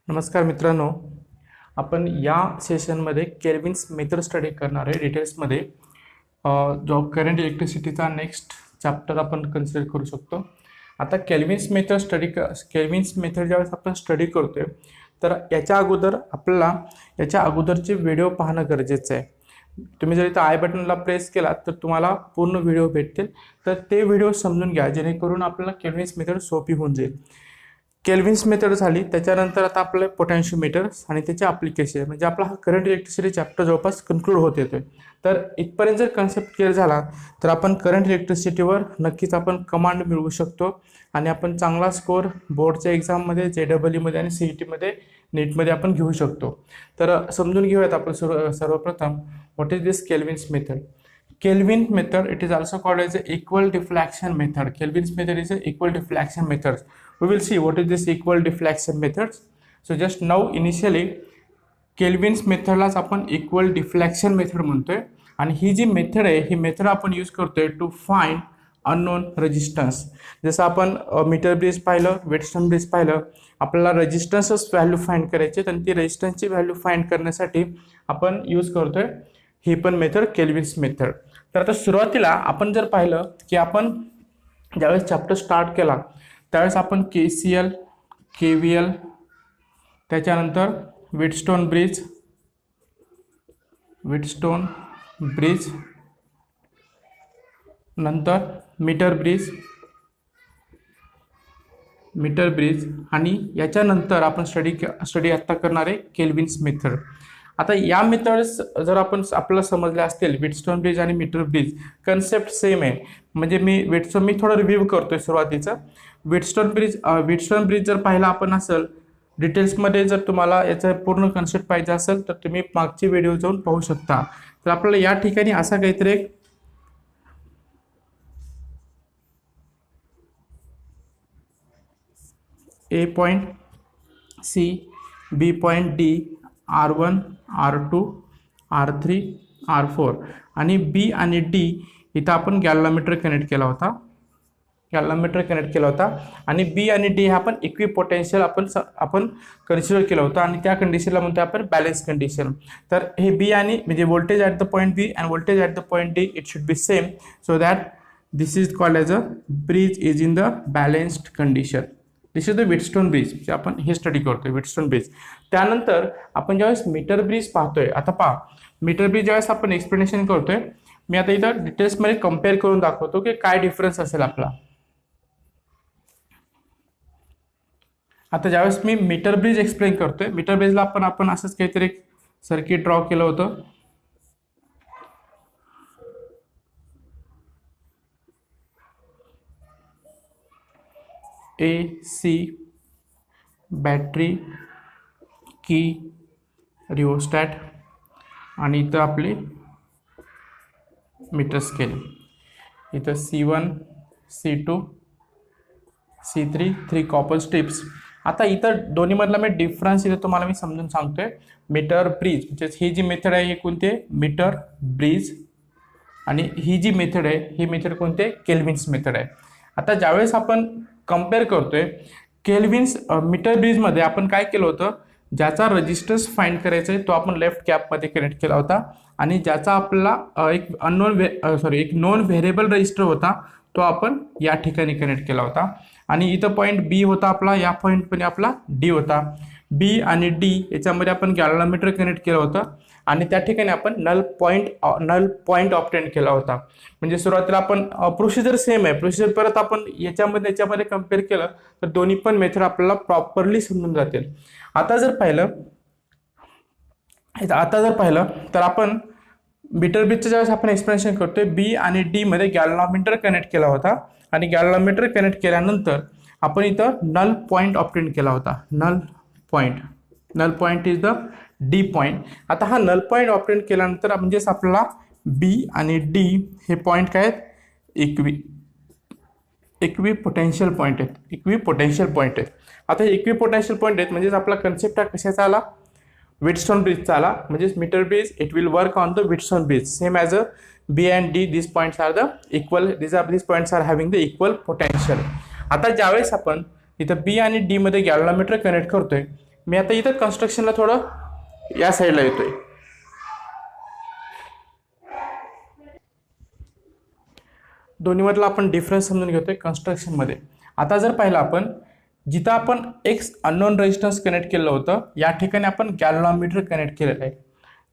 नमस्कार मित्रांनो, आपण या सेशनमध्ये केल्विन्स मेथड स्टडी करणार आहे डिटेल्समध्ये. जो करंट इलेक्ट्रिसिटीचा नेक्स्ट चॅप्टर आपण कन्सिडर करू शकतो. आता केल्विन्स मेथड ज्यावेळेस आपण स्टडी करतोय तर याच्या अगोदरचे व्हिडिओ पाहणं गरजेचं आहे. तुम्ही जर इथं आय बटनला प्रेस केला तर तुम्हाला पूर्ण व्हिडिओ भेटतील, तर ते व्हिडिओ समजून घ्या जेणेकरून आपल्याला केल्विन्स मेथड सोपी होऊन जाईल. केल्विन्स मेथड झाली, त्याच्यानंतर आता आपलं पोटॅन्शियोमीटर्स आणि त्याचे ॲप्लिकेशन, म्हणजे आपला हा करंट इलेक्ट्रिसिटी चॅप्टर जवळपास कन्क्लूड होत येतोय. तर इथपर्यंत जर कन्सेप्ट क्लिअर झाला तर आपण करंट इलेक्ट्रिसिटीवर नक्कीच आपण कमांड मिळवू शकतो आणि आपण चांगला स्कोअर बोर्डच्या एक्झाममध्ये, JEEमध्ये आणि CETमध्ये, नीटमध्ये आपण घेऊ शकतो. तर समजून घेऊयात आपण सर्वप्रथम what is this Kelvin's method. Kelvin method, it is also called as a equal deflection method. Kelvin's method is a equal deflection method. We will see what is this equal deflection methods. So just now initially Kelvin's method लाच आपण equal deflection method म्हणतोय आणि ही जी method आहे ही method आपण use करतोय to find unknown resistance. जसं आपण metre bridge पाहिलं, वेटस्टोन ब्रिज पाहिलं, आपल्याला रेजिस्टन्सच व्हॅल्यू फाइंड करायचे आणि ती रेजिस्टन्सची व्हॅल्यू फाइंड करण्यासाठी आपण यूज करतोय ही पण मेथड केल्विन्स मेथड. तर आता सुरुवातीला आपण जर पाहिलं की आपण ज्यावेळेस चॅप्टर स्टार्ट केला त्यावेळेस आपण KCL, KVL, त्याच्यानंतर वेटस्टोन ब्रिज, नंतर मीटर ब्रिज आणि याच्यानंतर आपण स्टडी आत्ता करणार आहे केल्विन्स मेथड. आता या मेथड्स जर आपल्याला समजल्या असतील, वेटस्टोन ब्रिज आणि मीटर ब्रिज कन्सेप्ट सेम आहे. म्हणजे मी थोडं रिव्ह्यू करतोय सुरुवातीचं. वेटस्टोन ब्रिज जर पाहिला आपण असेल डिटेल्समध्ये, जर तुम्हाला याचा पूर्ण कन्सेप्ट पाहिजे असेल तर तुम्ही मागची व्हिडिओ जाऊन पाहू शकता. तर आपल्याला या ठिकाणी असा काहीतरी एक A point C, B point D, R1, R2, R3, R4 आणि B आणि D इथं आपण गॅल्व्हनोमीटर कनेक्ट केला होता. आणि B आणि D हा आपण इक्विपोटेन्शियल आपण कन्सिडर केलं होतं आणि त्या कंडिशनला म्हणतो आपण बॅलन्स कंडिशन. तर हे B आणि म्हणजे voltage at the point B and voltage at the point D it should be same, so that this is called as a bridge is in the balanced condition. This is the Wheatstone bridge, जे आपण हे study करतोय Wheatstone bridge. त्यानंतर आपण ज्यावेळेस metre bridge पाहतोय, आता पहा मीटर ब्रिज ज्यावेळेस आपण एक्सप्लेनेशन करतोय, मी आता इथं डिटेल्समध्ये कम्पेअर करून दाखवतो की काय डिफरन्स असेल आपला. आता ज्यावेळेस मी मीटर ब्रिज एक्सप्लेन करतोय, मीटर ब्रिजला आपण असंच काहीतरी एक सर्किट ड्रॉ केलं होतं. AC, बॅटरी, की, रिओस्टॅट आणि इथं आपले मीटर स्केल. इथं C1, C2, C3, 3 copper strips. आता इथं दोन्हीमधला मी डिफरन्स इथं तुम्हाला मी समजून सांगतोय. मीटर ब्रिज म्हणजे ही जी मेथड आहे ही कोणती आहे, मीटर ब्रिज, आणि ही जी मेथड आहे ही मेथड कोणती आहे, केल्विन्स मेथड आहे. आता ज्यावेळेस आपण कम्पेअर करतोय केल्विन्स मीटर ब्रिजमध्ये आपण काय केलं होतं, ज्याचा रेजिस्टन्स फाइंड करायचा आहे तो आपण लेफ्ट कॅपमध्ये कनेक्ट केला होता आणि ज्याचा आपला एक नॉन व्हेरिएबल रेजिस्टर होता तो आपण या ठिकाणी कनेक्ट केला होता. आणि इथं पॉईंट B होता आपला, या पॉईंटमध्ये आपला D होता. B आणि D याच्यामध्ये आपण गॅल्व्हनोमीटर कनेक्ट केलं होतं आणि त्या ठिकाणी आपण नल पॉईंट ऑब्टेन केला होता. म्हणजे सुरुवातीला आपण प्रोसिजर सेम आहे. प्रोसिजर परत आपण याच्यामध्ये कम्पेअर केलं तर दोन्ही पण मेथड आपल्याला प्रॉपरली समजून जातील. आता जर पाहिलं तर आपण मीटर ब्रिजचं ज्यावेळेस आपण एक्सप्लेनेशन करतोय, B आणि D मध्ये गॅल्व्हनोमीटर कनेक्ट केला होता आणि गॅल्व्हनोमीटर कनेक्ट केल्यानंतर आपण इथं नल पॉईंट ऑब्टेन केला होता. Null point is the D point. आता हा नल पॉईंट ऑब्टेन केल्यानंतर म्हणजेच आपल्याला B आणि D हे पॉईंट काय आहेत, इक्विपोटेन्शियल पॉईंट आहेत. आता हे इक्विपोटेन्शियल पॉईंट आहेत म्हणजेच आपला कन्सेप्ट हा कशाचा आला, वेटस्टोन ब्रिजचा आला. म्हणजेच metre bridge it will work on the Wheatstone bridge same as a B and D. These points are the equal. These points are having the equal potential. आता ज्यावेळेस आपण इथं B आणि D मध्ये गॅल्व्हनोमीटर कनेक्ट करतोय मी आता इथं कन्स्ट्रक्शनला थोडं या साईडला येतोय. दोन्हीमधला आपण डिफरन्स समजून घेतोय कन्स्ट्रक्शनमध्ये. आता जर पाहिलं आपण, जिथं आपण एक अननोन रेजिस्टन्स कनेक्ट केलं होतं, या ठिकाणी आपण गॅल्व्हनोमीटर कनेक्ट केलेलं आहे,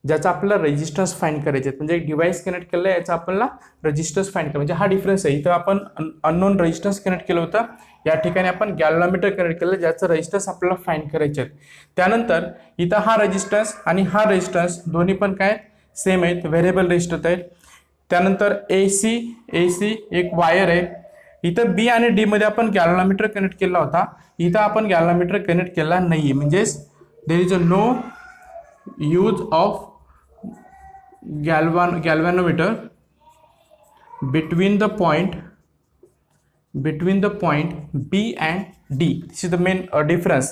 ज्याचा आपल्याला रेजिस्टन्स फाइंड करायचे आहेत. म्हणजे एक डिव्हाइस कनेक्ट केलं आहे, याचा आपल्याला रेजिस्टन्स फाइंड करायचं. म्हणजे हा डिफरन्स आहे. इथं आपण अननोन रेजिस्टन्स कनेक्ट केलं होतं, या ठिकाणी आपण गॅल्व्हनोमीटर कनेक्ट केलं, ज्याचं रेजिस्टन्स आपल्याला फाइंड करायचे आहेत. त्यानंतर इथं हा रेजिस्टन्स आणि हा रेजिस्टन्स दोन्ही पण काय सेम आहेत, व्हेरिएबल रेजिस्टन्स आहेत. त्यानंतर AC एक वायर आहे. इथं B आणि D मध्ये आपण गॅल्व्हनोमीटर कनेक्ट केला होता, इथं आपण गॅल्व्हनोमीटर कनेक्ट केला नाहीये. म्हणजेच there is a no use of galvanometer between the point B and D. This is the main difference.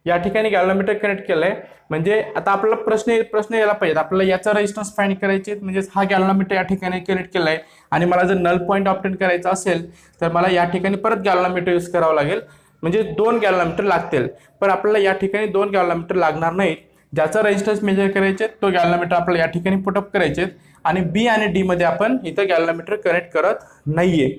या ठिकाणी गॅल्व्हनोमीटर कनेक्ट केलंय. म्हणजे आता आपला प्रश्न यायला पाहिजे, आपल्याला याचा रेजिस्टन्स फाइंड करायचे. म्हणजे हा गॅल्व्हनोमीटर या ठिकाणी कनेक्ट केलाय आणि मला जर नल पॉईंट ऑब्टेन करायचा असेल तर मला या ठिकाणी परत गॅल्व्हनोमीटर यूज करावं लागेल. म्हणजे 2 गॅल्व्हनोमीटर लागतील. पण आपल्याला या ठिकाणी 2 गॅल्व्हनोमीटर लागणार नाहीत. ज्याचा रेजिस्टन्स मेजर करायचे तो गॅल्व्हनोमीटर आपल्याला या ठिकाणी पुटअप करायचे आणि B आणि D मध्ये आपण इथं गॅल्व्हनोमीटर कनेक्ट करत नाहीये.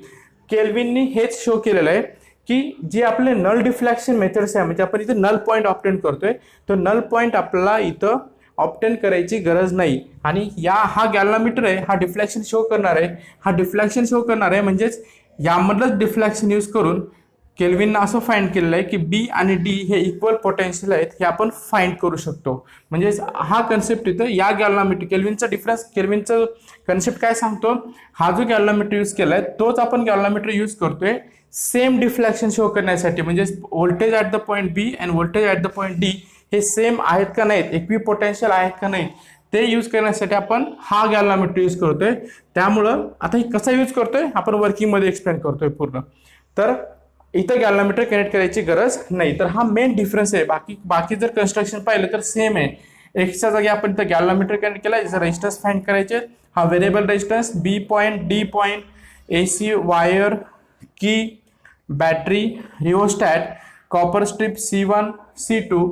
केल्विननी हेच शो केलेलं आहे की जे आपले नल डिफ्लेक्शन मेथड्स आहे, म्हणजे आपण इथे नल पॉईंट ऑब्टेन करतोय, तो नल पॉईंट आपल्याला इथं ऑब्टेन करायची गरज नाही. आणि हा गॅल्व्हनोमीटर आहे, हा डिफ्लेक्शन शो करणार आहे. म्हणजेच यामधलंच डिफ्लेक्शन यूज करून केल्विननं असं फाइंड केलेलं आहे की B आणि D हे इक्वल पोटेन्शियल आहेत, हे आपण फाइंड करू शकतो. म्हणजे हा कन्सेप्ट इथं या गॅल्व्हनोमीटर केल्विनचं कन्सेप्ट काय सांगतो, हा जो गॅल्व्हनोमीटर यूज केलाय तोच आपण गॅल्व्हनोमीटर यूज करतोय सेम डिफ्लेक्शन शो करण्यासाठी. म्हणजे voltage at the point B आणि voltage at the point D हे सेम आहेत का नाहीत, इक्वी पोटेन्शियल आहेत का नाहीत, ते यूज करण्यासाठी आपण हा गॅल्व्हनोमीटर यूज करतोय. त्यामुळं आता हे कसा यूज करतोय आपण वर्किंगमध्ये एक्सप्लेन करतोय पूर्ण. तर इथं गॅल्व्हनोमीटर कनेक्ट करायची गरज नाही. तर हा मेन डिफरन्स आहे. बाकी जर कन्स्ट्रक्शन पाहिलं तर सेम आहे. एक्सच्या जागी आपण इथं गॅल्व्हनोमीटर कनेक्ट केला, याचा रेजिस्टन्स फाइंड करायचे. हा variable resistance, B point, D point, AC wire, key, battery, rheostat, copper strip C1, C2,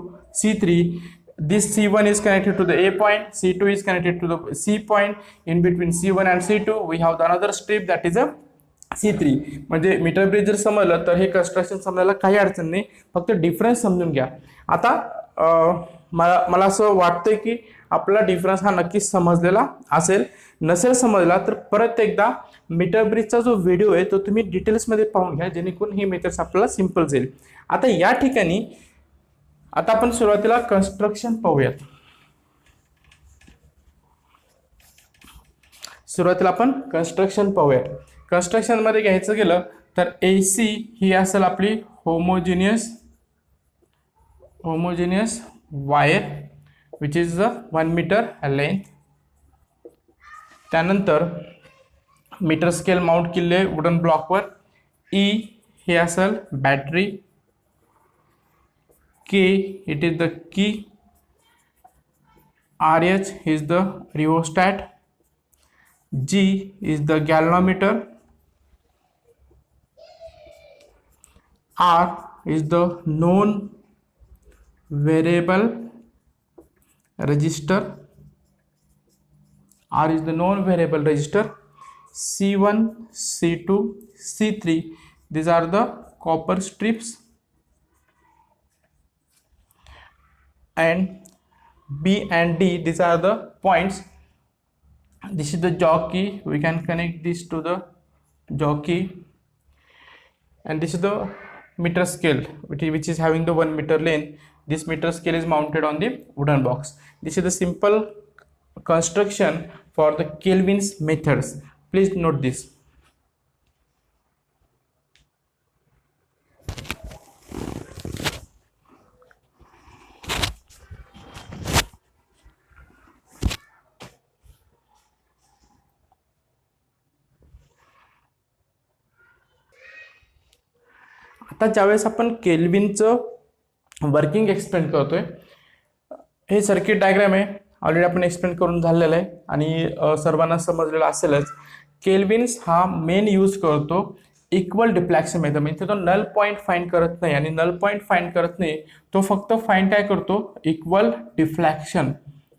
C3. This C1 is connected to the A point, C2 is connected to the C point. In between C1 and C2 we have the another strip that is a C3. म्हणजे metre bridge जर समजलं तर हे construction समजायला काही अडचण नाही, फक्त डिफरन्स समजून घ्या. आता मला असं वाटतंय की आपला डिफरन्स हा नक्कीच समजलेला असेल. नसेल समजला तर परत एकदा मीटर ब्रिजचा जो व्हिडिओ आहे तो तुम्ही डिटेल्समध्ये पाहून घ्या, जेणेकरून ही मेथड्स आपल्याला सिंपल जाईल. आता या ठिकाणी आता आपण सुरुवातीला कन्स्ट्रक्शन पाहूयात. कन्स्ट्रक्शनमध्ये घ्यायचं गेलं तर AC ही असेल आपली homogeneous wire which is 1 metre length. त्यानंतर मीटर स्केल माउंट केले वुडन ब्लॉकवर. E हे असेल battery. K it is the key. RH is the rheostat. G is the galvanometer. R is the known variable resistor. C1, C2, C3, these are the copper strips. And B and D, these are the points. This is the jockey, we can connect this to the jockey. And this is the meter scale which is having the 1 meter length. This meter scale is mounted on the wooden box. This is the simple construction for the Kelvin's methods. Please note this. आता ज्यावेळेस आपण केल्विनचं working explain करतोय, हे circuit diagram आहे, already आपण explain करून झालेलं आहे आणि सर्वांना समजलेलं असेलच. केल्विन्स हा मेन यूज करतो इक्वल डिफ्लॅक्शन मेथड, म्हणजे तो नल पॉईंट फाइंड करत नाही, आणि नल पॉईंट फाइंड करत नाही, तो फक्त फाइंड काय करतो, equal deflection.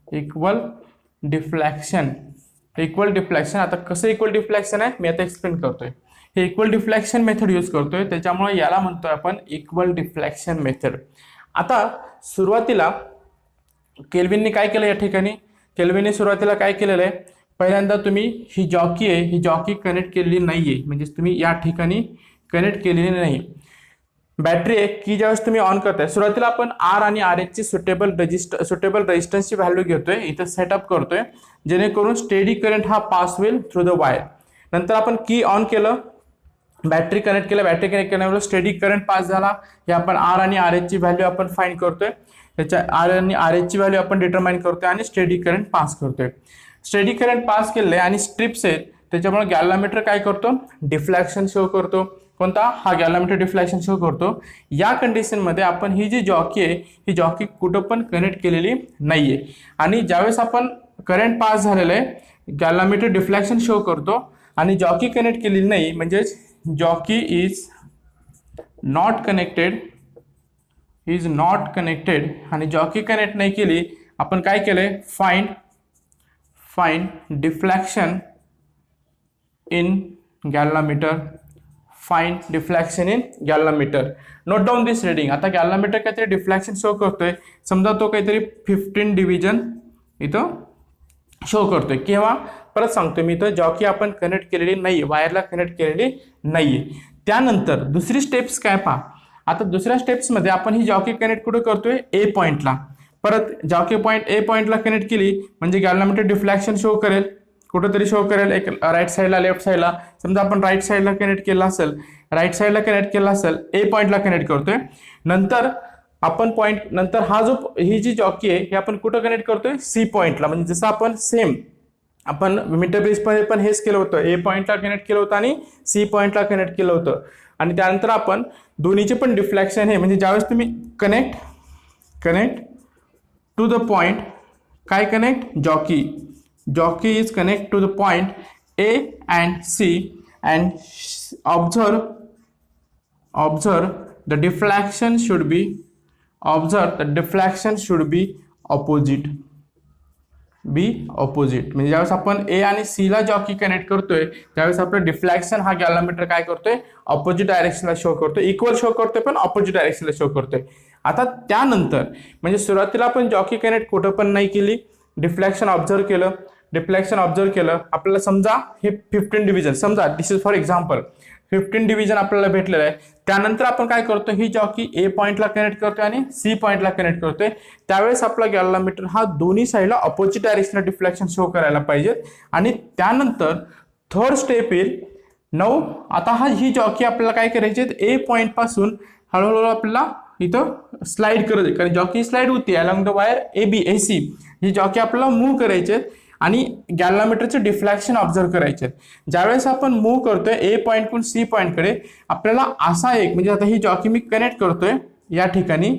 Equal deflection, equal deflection. आता कसं इक्वल डिफ्लॅक्शन आहे मी आता एक्सप्लेन करतोय. हे इक्वल डिफ्लॅक्शन मेथड यूज करतोय, त्याच्यामुळे याला म्हणतोय आपण इक्वल डिफ्लॅक्शन मेथड. आता सुरुवातीला केल्विनने काय केलं, या ठिकाणी केल्विनने सुरुवातीला काय केलेलं आहे, पहिल्यांदा तुम्ही ही जॉकी आहे, ही जॉकी कनेक्ट केलेली नाहीये, म्हणजे तुम्ही या ठिकाणी कनेक्ट केलेली नाही. बॅटरी आहे की ज्यावेळेस तुम्ही ऑन करताय, सुरुवातीला आपण आर आणि आर एच ची सुटेबल रेजिस्टन्सची व्हॅल्यू घेतोय, इथं सेटअप करतोय, जेणेकरून स्टेडी करंट हा पास होईल थ्रू द वायर. नंतर आपण की ऑन केलं, बॅटरी कनेक्ट केलं, बॅटरी कनेक्ट केल्यामुळे स्टेडी करंट पास झाला. हे आपण आर आणि आर एच ची व्हॅल्यू आपण फाइंड करतोय, त्याच्या आर आणि आर एच ची व्हॅल्यू आपण डिटरमाइन करतोय आणि स्टेडी करंट पास करतोय. स्टेडी करंट पास केले आणि स्ट्रिप्स आहेत, त्याच्यामुळे गॅल्व्हॅनोमीटर काय करतो, डिफ्लॅक्शन शो करतो. कोणता, हा गॅल्व्हॅनोमीटर डिफ्लॅक्शन शो करतो. या कंडिशनमध्ये आपण ही जी जॉकी आहे, ही जॉकी कुठं पण कनेक्ट केलेली नाहीये, आणि ज्यावेळेस आपण करंट पास झालेलं आहे, गॅल्व्हॅनोमीटर डिफ्लॅक्शन शो करतो आणि जॉकी कनेक्ट केलेली नाही, म्हणजेच जॉकी इज नॉट कनेक्टेड, आणि जॉकी कनेक्ट नाही केली, आपण काय केलंय, find deflection in galvanometer. Find deflection in galvanometer. Note down this reading. आता गॅल्व्हॅनोमीटर काहीतरी डिफ्लॅक्शन शो करतोय, समजा तो काहीतरी 15 डिव्हिजन इथं शो करतोय. किंवा परत सांगतोय मी, इथं जॉकी आपण कनेक्ट केलेली नाही, वायरला कनेक्ट केलेली नाहीये. त्यानंतर दुसरी स्टेप्स काय पहा. आता दुसऱ्या स्टेप्समध्ये आपण ही जॉकी कनेक्ट कुठं करतोय, ए पॉईंटला. परत जॉकी पॉईंट ए पॉईंटला कनेक्ट केली म्हणजे गॅल्व्हॅनोमीटर डिफ्लॅक्शन शो करेल, कुठंतरी शो करेल, एक राईट साईडला, लेफ्ट साईडला. समजा आपण राईट साईडला कनेक्ट केला असेल, ए पॉईंटला कनेक्ट करतोय. नंतर आपण पॉईंट, नंतर ही जी जॉकी आहे हे आपण कुठं कनेक्ट करतोय, सी पॉईंटला. म्हणजे जसं आपण सेम आपण मीटर ब्रिजमध्ये पण हेच केलं होतं, ए पॉईंटला कनेक्ट केलं होतं आणि सी पॉईंटला कनेक्ट केलं होतं. आणि त्यानंतर आपण दोन्हीचे पण डिफ्लॅक्शन हे, म्हणजे ज्यावेळेस तुम्ही कनेक्ट टू द पॉइंट, काय connect, jockey is connect to the point A and C, and observe the deflection should be opposite. म्हणजे ज्यावेळेस आपण ए आणि सी ला जॉकी कनेक्ट करतोय, त्यावेळेस आपलं डिफ्लॅक्शन हा गॅल्व्हॅनोमीटर काय करतोय, ऑपोजिट डायरेक्शनला शो करतोय. इक्वल शो करतोय पण ऑपोजिट डायरेक्शनला शो करतोय. आता त्यानंतर म्हणजे सुरुवातीला आपण जॉकी कनेक्ट कुठं पण नाही केली, डिफ्लॅक्शन ऑब्झर्व केलं. आपल्याला समजा हे 15 डिव्हिजन, समजा दिस इज फॉर एक्झाम्पल 15 डिव्हिजन आपल्याला भेटलेलं आहे. त्यानंतर आपण काय करतो, ही जॉकी ए पॉईंटला कनेक्ट करतोय आणि सी पॉईंटला कनेक्ट करतोय. त्यावेळेस आपला गॅल्व्हॅनोमीटर हा दोन्ही साईडला ऑपोजिट डायरेक्शनला डिफ्लॅक्शन शो करायला पाहिजे. आणि त्यानंतर थर्ड स्टेप येईल. आता ही जॉकी आपल्याला काय करायची, ए पॉईंट पासून हळूहळू आपल्याला इथं स्लाइड करायची, कारण जॉकी स्लाइड होती along the wire AC. He jockey आपल्याला मूव्ह करायचे आणि गॅल्व्हॅनोमीटरचे डिफ्लॅक्शन ऑब्झर्व करायचे. ज्यावेळेस आपण मूव्ह करतोय ए पॉईंटकडून सी पॉईंटकडे, आपल्याला असा एक, म्हणजे आता ही जॉकी मी कनेक्ट करतोय या ठिकाणी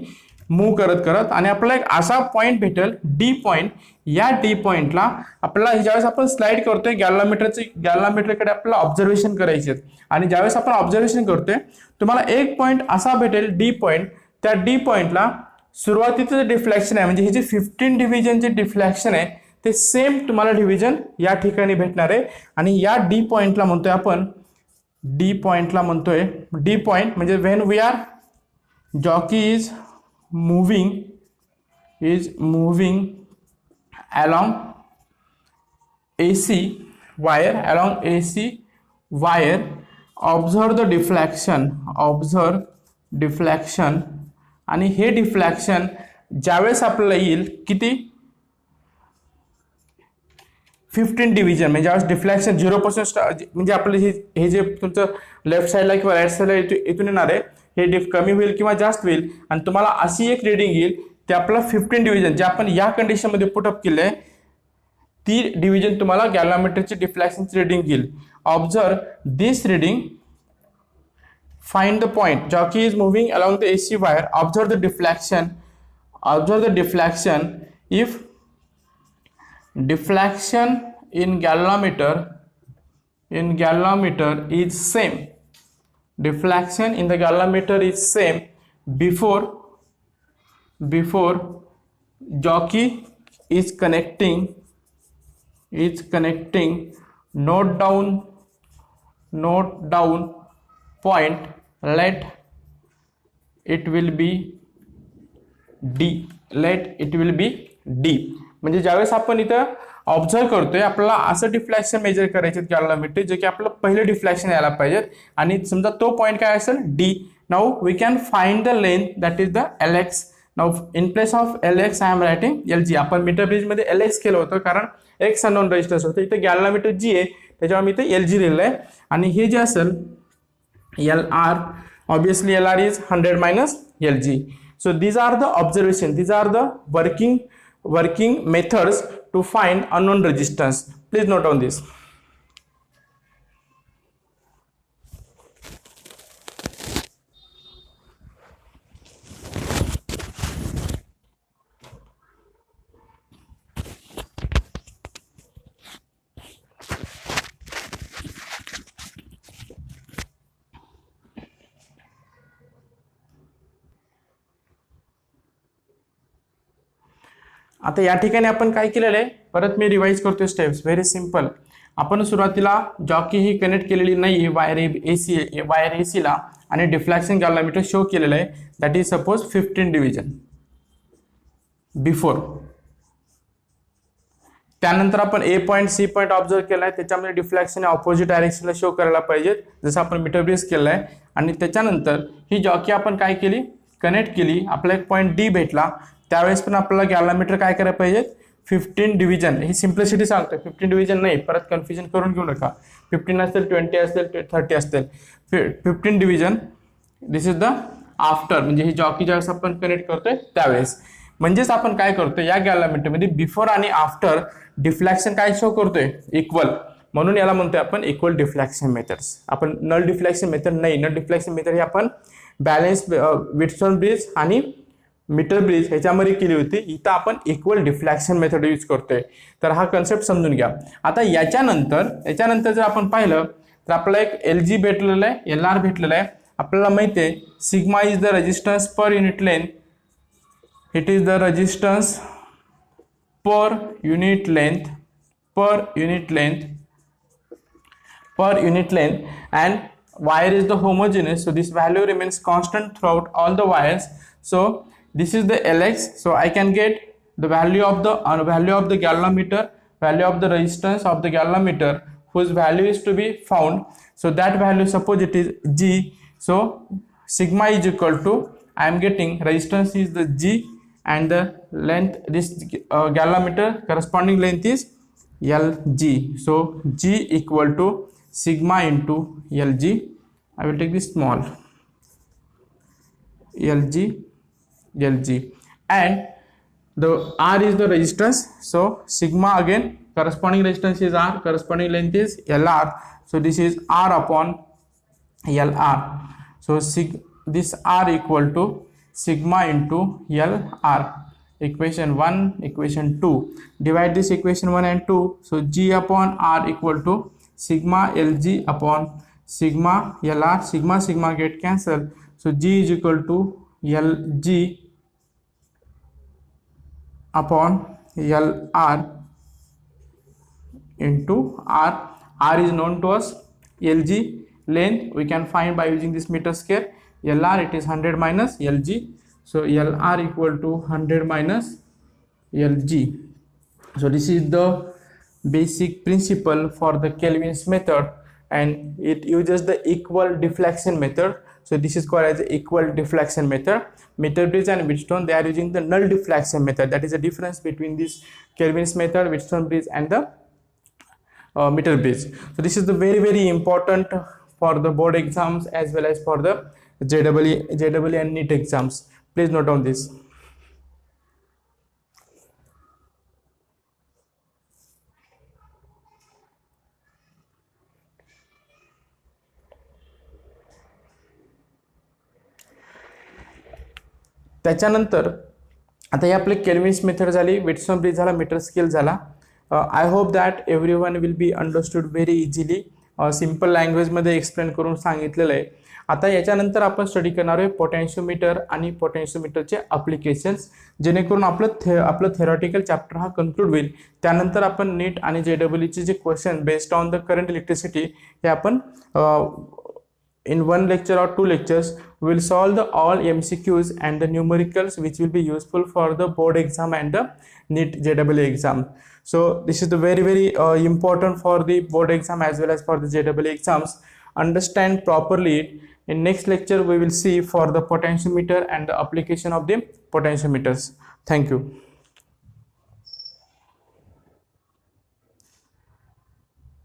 मूव्ह करत, आणि आपल्याला एक असा पॉईंट भेटेल डी पॉईंट. या डी पॉईंटला आपल्याला ज्यावेळेस आपण स्लाइड करतोय गॅल्व्हॅनोमीटरकडे आपल्याला ऑब्झर्वेशन करायचे. आणि ज्यावेळेस आपण ऑब्झर्वेशन करतोय, तुम्हाला एक पॉईंट असा भेटेल डी पॉईंट. त्या डी पॉईंटला सुरुवातीचं जे डिफ्लॅक्शन आहे, म्हणजे हे जे 15 डिव्हिजनचे डिफ्लॅक्शन आहे, ते सेम तुम्हाला डिव्हिजन या ठिकाणी भेटणार आहे. आणि या डी पॉईंटला म्हणतोय आपण, डी पॉईंट म्हणजे when we are jockey is moving along AC wire, observe the deflection, आणि हे डिफ्लॅक्शन ज्यावेळेस आपल्याला येईल किती, 15 डिव्हिजन. म्हणजे ज्यावेळेस डिफ्लॅक्शन 0 पासून म्हणजे आपलं हे जे तुमचं लेफ्ट साईडला किंवा राईट साईडला इथून येणार आहे, हे कमी होईल किंवा जास्त होईल. आणि तुम्हाला अशी एक रिडिंग येईल, ते आपलं 15 डिव्हिजन जे आपण या कंडिशनमध्ये पुटअप केलं आहे, ती डिव्हिजन तुम्हाला गॅल्व्हॅनोमीटरची डिफ्लॅक्शनची रिडिंग येईल. Observe this reading, find the point, jockey is moving along the AC wire, observe the deflection. If deflection in galvanometer is same, deflection in the galvanometer is same before jockey is connecting note down point, let it will be D. म्हणजे ज्यावेळेस आपण इथं observe करतोय आपल्याला असं deflection major करायचे galvanometer जे की आपलं पहिलं डिफ्लेक्शन यायला पाहिजे आणि समजा तो पॉइंट काय असेल D. Now we can find the length that is the LX. Now in place of LX I am writing LG. आपण मीटर ब्रिज मध्ये LX केलं होतं कारण X अननोन रेजिस्टन्स होतं, इथे गॅल्व्हनोमीटर G आहे त्याच्यावर मी इथे LG लिहिलं आहे आणि हे जे असेल LR, obviously LR is 100 minus LG. So these are the observation, these are the working methods to find unknown resistance. Please note down this. आता या ठिकाणी आपण काय केलेलं आहे, परत मी रिवाइज करतोय स्टेप्स. Very simple. आपण सुरुवातीला जॉकी ही कनेक्ट केलेली नाही वायर एसीला आणि डिफ्लेक्शन गॅल्व्हनोमीटर शो केलेलं आहे that is suppose 15 division before. त्यानंतर आपण ए पॉइंट सी पॉइंट ऑब्झर्व केलाय, त्याच्यामध्ये डिफ्लेक्शन ऑपोजिट डायरेक्शनला शो करायला पाहिजे जसं आपण मीटर ब्रिज केलंय. आणि त्याच्यानंतर ही जॉकी आपण काय केली, कनेक्ट केली, आपला एक पॉइंट डी भेटला. त्यावेळेस पण आपल्याला गॅल्व्हनोमीटर काय करायला पाहिजे 15 डिव्हिजन. ही सिम्प्लिसिटी सांगतो, 15 डिव्हिजन नाही, परत कन्फ्युजन करून घेऊ नका. 15 असेल, 20 असेल, 30 असेल, 15 division. This is the after, म्हणजे ही जॉकी ज्यावेळेस आपण कनेक्ट करतोय त्यावेळेस. म्हणजेच आपण काय करतोय या गॅल्व्हनोमीटरमध्ये बिफोर आणि आफ्टर डिफ्लेक्शन काय शो करतोय इक्वल, म्हणून याला म्हणतोय आपण इक्वल डिफ्लेक्शन मेथड्स. आपण नल डिफ्लेक्शन मेथड नाही, नल डिफ्लेक्शन मेथड ही आपण बॅलेन्स व्हिटस्टोन ब्रिज आणि मीटर ब्रिज ह्याच्यामध्ये केली होती. इथं आपण इक्वल डिफ्लेक्शन मेथड यूज करतोय. तर हा कन्सेप्ट समजून घ्या. आता याच्यानंतर जर आपण पाहिलं तर आपल्याला एक LG भेटलेलं आहे, LR भेटलेलं आहे. आपल्याला माहिती आहे sigma is the resistance per unit length. It is the resistance per unit length and wire is the homogeneous, so this value remains constant throughout all the wires. So this is the LX, so I can get the value of the galvanometer, value of the resistance of the galvanometer whose value is to be found. So that value, suppose it is G, so sigma is equal to, I am getting resistance is the G and the length, this galvanometer corresponding length is LG. So G equal to sigma into LG. I will take this small LG and the R is the resistance, so sigma again corresponding resistance is R, corresponding length is LR, so this is R upon LR. So this R equal to sigma into LR. Equation 1, equation 2, divide this equation 1 and 2, so G upon R equal to sigma LG upon sigma LR. Sigma get cancelled, so G is equal to LG upon LR into R. R is known to us, LG length we can find by using this meter scale. LR it is 100 minus LG, so LR equal to 100 minus LG. So this is the basic principle for the Kelvin's method and it uses the equal deflection method. So this is called as the equal deflection method. Meter bridge and Wheatstone, they are using the null deflection method. That is the difference between this Kelvin's method, Wheatstone bridge and the meter bridge. So this is the very important for the board exams as well as for the JEE and NEET exams. Please note down this. त्याच्यानंतर आता हे आपले Kelvin's method झाली, व्हिटस्टोन bridge झाला, metre scale झाला. I hope that everyone will be understood very easily. Simple लँग्वेजमध्ये explain करून सांगितलेलं आहे. आता याच्यानंतर आपण स्टडी करणार आहे पोटॅन्शियोमीटर आणि पोटॅन्शियोमीटरचे अप्लिकेशन्स, जेणेकरून आपलं थेरॉटिकल चॅप्टर हा कन्क्लूड होईल. त्यानंतर आपण नीट आणि JEE जे question based on the current electricity हे आपण in one lecture or 2 lectures we will solve the all MCQs and the numericals which will be useful for the board exam and the NEET JEE exam. So this is the very important for the board exam as well as for the JEE exams. Understand properly it. In next lecture we will see for the potentiometer and the application of the potentiometers. Thank you.